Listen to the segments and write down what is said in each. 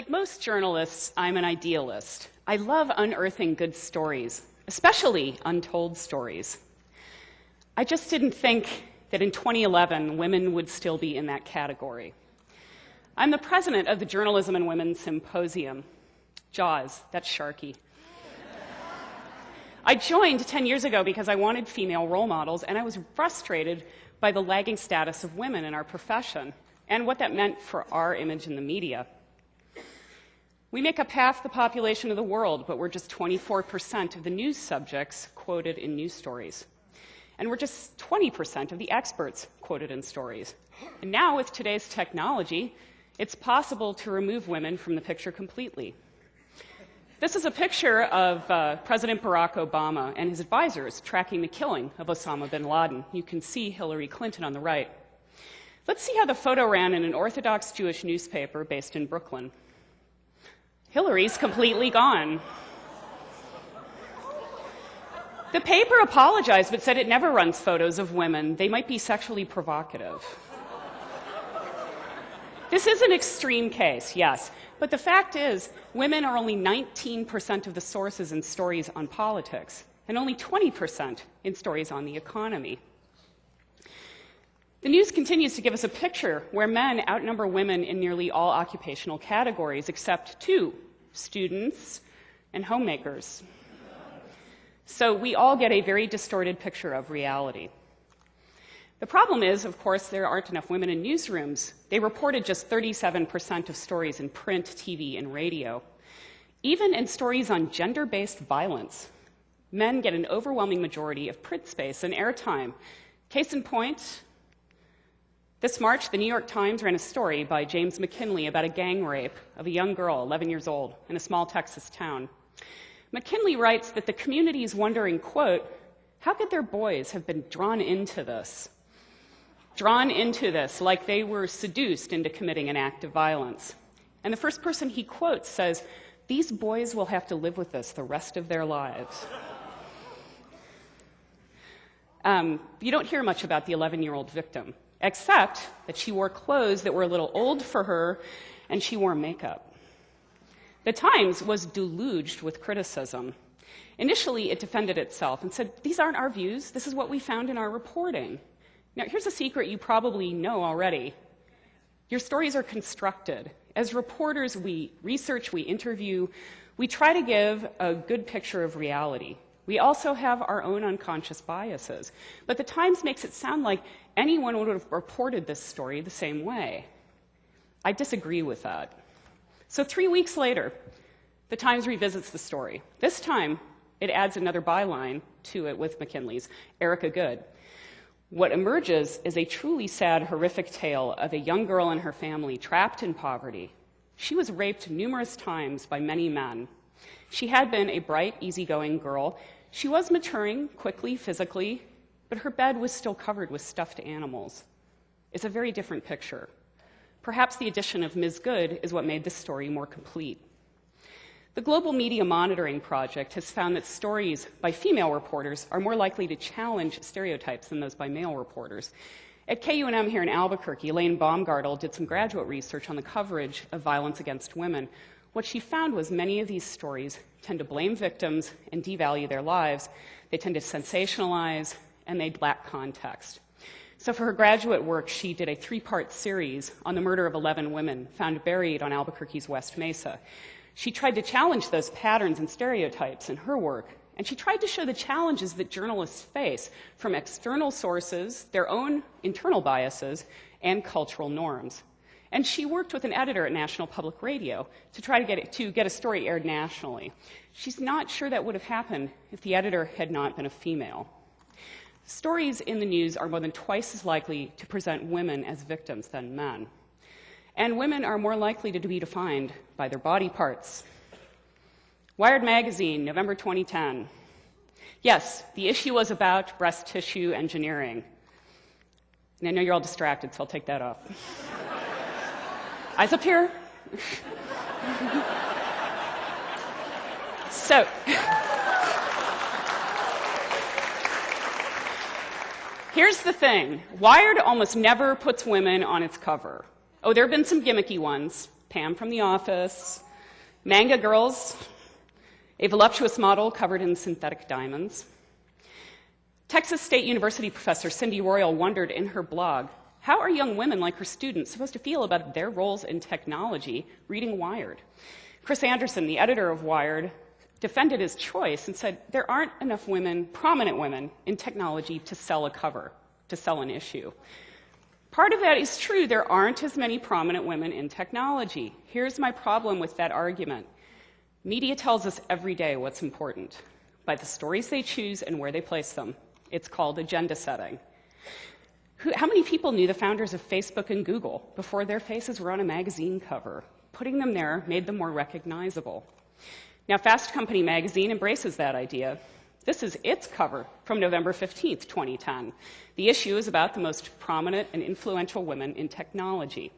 Like most journalists, I'm an idealist. I love unearthing good stories, especially untold stories. I just didn't think that in 2011, women would still be in that category. I'm the president of the Journalism and Women's Symposium. Jaws, that's Sharky. I joined 10 years ago because I wanted female role models, and I was frustrated by the lagging status of women in our profession and what that meant for our image in the media. We make up half the population of the world, but we're just 24% of the news subjects quoted in news stories. And we're just 20% of the experts quoted in stories. And now, with today's technology, it's possible to remove women from the picture completely. This is a picture of President Barack Obama and his advisors tracking the killing of Osama bin Laden. You can see Hillary Clinton on the right. Let's see how the photo ran in an Orthodox Jewish newspaper based in Brooklyn. Hillary's completely gone. The paper apologized but said it never runs photos of women. They might be sexually provocative. This is an extreme case, yes, but the fact is women are only 19% of the sources in stories on politics and only 20% in stories on the economy. The news continues to give us a picture where men outnumber women in nearly all occupational categories except two: students and homemakers. So we all get a very distorted picture of reality. The problem is, of course, there aren't enough women in newsrooms. They reported just 37% of stories in print, TV, and radio. Even in stories on gender-based violence, men get an overwhelming majority of print space and airtime. Case in point, this March, the New York Times ran a story by James McKinley about a gang rape of a young girl, 11 years old, in a small Texas town. McKinley writes that the community is wondering, quote, how could their boys have been drawn into this? Drawn into this like they were seduced into committing an act of violence. And the first person he quotes says, these boys will have to live with this the rest of their lives. You don't hear much about the 11-year-old victim, except that she wore clothes that were a little old for her, and she wore makeup. The Times was deluged with criticism. Initially, it defended itself and said, these aren't our views, this is what we found in our reporting. Now, here's a secret you probably know already. Your stories are constructed. As reporters, we research, we interview, we try to give a good picture of reality. We also have our own unconscious biases. But the Times makes it sound like anyone would have reported this story the same way. I disagree with that. So 3 weeks later, the Times revisits the story. This time, it adds another byline to it with McKinley's, Erica Good. What emerges is a truly sad, horrific tale of a young girl and her family trapped in poverty. She was raped numerous times by many men. She had been a bright, easygoing girl. She was maturing quickly, physically, but her bed was still covered with stuffed animals. It's a very different picture. Perhaps the addition of Ms. Good is what made this story more complete. The Global Media Monitoring Project has found that stories by female reporters are more likely to challenge stereotypes than those by male reporters. At KUNM here in Albuquerque, Elaine Baumgartel did some graduate research on the coverage of violence against women. What she found was many of these stories tend to blame victims and devalue their lives. They tend to sensationalize, and they lack context. So for her graduate work, she did a 3-part series on the murder of 11 women found buried on Albuquerque's West Mesa. She tried to challenge those patterns and stereotypes in her work, and she tried to show the challenges that journalists face from external sources, their own internal biases, and cultural norms. And she worked with an editor at National Public Radio to try to get a story aired nationally. She's not sure that would have happened if the editor had not been a female. Stories in the news are more than twice as likely to present women as victims than men. And women are more likely to be defined by their body parts. Wired Magazine, November 2010. Yes, the issue was about breast tissue engineering. And I know you're all distracted, so I'll take that off. Eyes up here. So, here's the thing. Wired almost never puts women on its cover. Oh, there have been some gimmicky ones, Pam from The Office, manga girls, a voluptuous model covered in synthetic diamonds. Texas State University professor Cindy Royal wondered in her blog, how are young women like her students supposed to feel about their roles in technology reading Wired? Chris Anderson, the editor of Wired, defended his choice and said there aren't enough women, prominent women, in technology to sell a cover, to sell an issue. Part of that is true. There aren't as many prominent women in technology. Here's my problem with that argument. Media tells us every day what's important by the stories they choose and where they place them. It's called agenda setting. How many people knew the founders of Facebook and Google before their faces were on a magazine cover? Putting them there made them more recognizable. Now, Fast Company magazine embraces that idea. This is its cover from November 15th, 2010. The issue is about the most prominent and influential women in technology.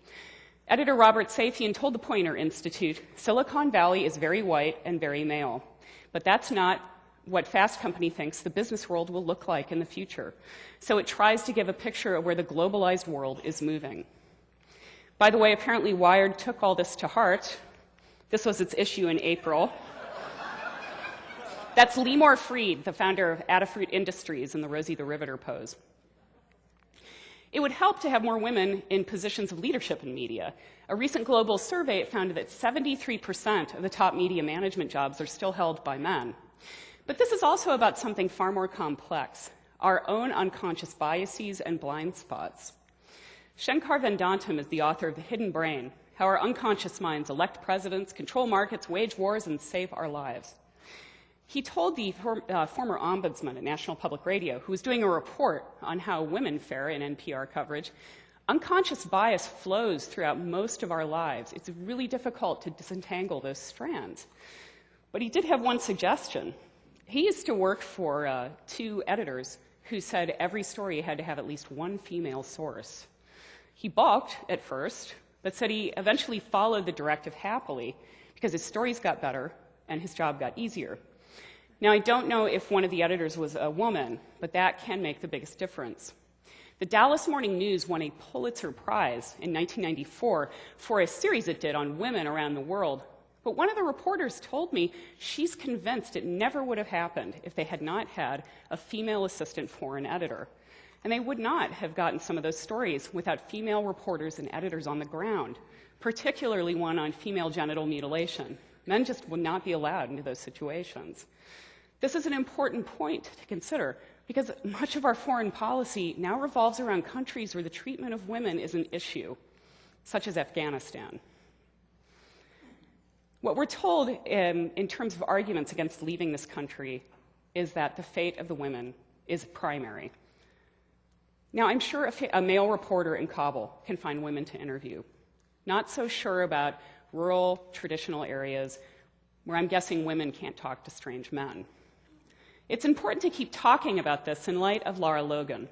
Editor Robert Safian told the Poynter Institute, Silicon Valley is very white and very male, but that's not what Fast Company thinks the business world will look like in the future. So it tries to give a picture of where the globalized world is moving. By the way, apparently Wired took all this to heart. This was its issue in April. That's Lemore Freed, the founder of Adafruit Industries, in the Rosie the Riveter pose. It would help to have more women in positions of leadership in media. A recent global survey found that 73% of the top media management jobs are still held by men. But this is also about something far more complex, our own unconscious biases and blind spots. Shankar Vedantam is the author of The Hidden Brain, How Our Unconscious Minds Elect Presidents, Control Markets, Wage Wars, and Save Our Lives. He told the former ombudsman at National Public Radio, who was doing a report on how women fare in NPR coverage, unconscious bias flows throughout most of our lives. It's really difficult to disentangle those strands. But he did have one suggestion. He used to work for two editors who said every story had to have at least one female source. He balked at first, but said he eventually followed the directive happily because his stories got better and his job got easier. Now, I don't know if one of the editors was a woman, but that can make the biggest difference. The Dallas Morning News won a Pulitzer Prize in 1994 for a series it did on women around the world. But one of the reporters told me she's convinced it never would have happened if they had not had a female assistant foreign editor. And they would not have gotten some of those stories without female reporters and editors on the ground, particularly one on female genital mutilation. Men just would not be allowed into those situations. This is an important point to consider because much of our foreign policy now revolves around countries where the treatment of women is an issue, such as Afghanistan. What we're told in terms of arguments against leaving this country is that the fate of the women is primary. Now, I'm sure a male reporter in Kabul can find women to interview. Not so sure about rural, traditional areas where I'm guessing women can't talk to strange men. It's important to keep talking about this in light of Lara Logan.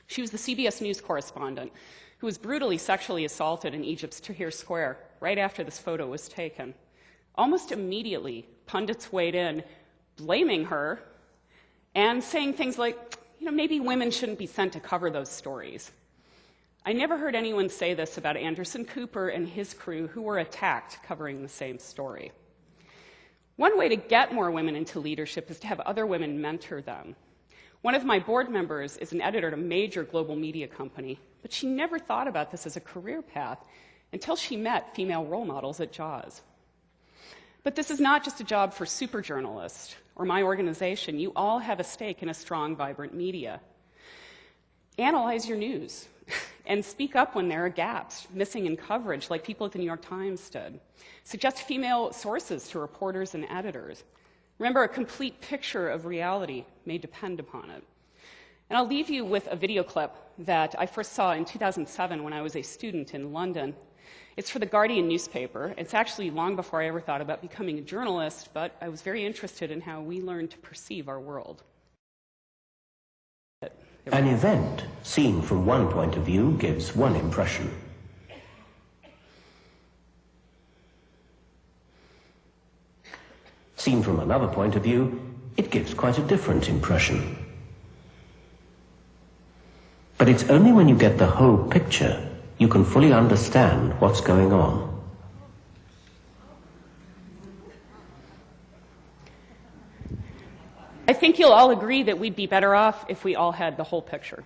She was the CBS News correspondent who was brutally sexually assaulted in Egypt's Tahrir Square right after this photo was taken. Almost immediately, pundits weighed in, blaming her and saying things like, maybe women shouldn't be sent to cover those stories. I never heard anyone say this about Anderson Cooper and his crew who were attacked covering the same story. One way to get more women into leadership is to have other women mentor them. One of my board members is an editor at a major global media company, but she never thought about this as a career path until she met female role models at Jaws. But this is not just a job for super journalists or my organization. You all have a stake in a strong, vibrant media. Analyze your news and speak up when there are gaps missing in coverage, like people at the New York Times did. Suggest female sources to reporters and editors. Remember, a complete picture of reality may depend upon it. And I'll leave you with a video clip that I first saw in 2007 when I was a student in London. It's for the Guardian newspaper. It's actually long before I ever thought about becoming a journalist, but I was very interested in how we learn to perceive our world. An event seen from one point of view gives one impression. Seen from another point of view, it gives quite a different impression. But it's only when you get the whole picture you can fully understand what's going on. I think you'll all agree that we'd be better off if we all had the whole picture.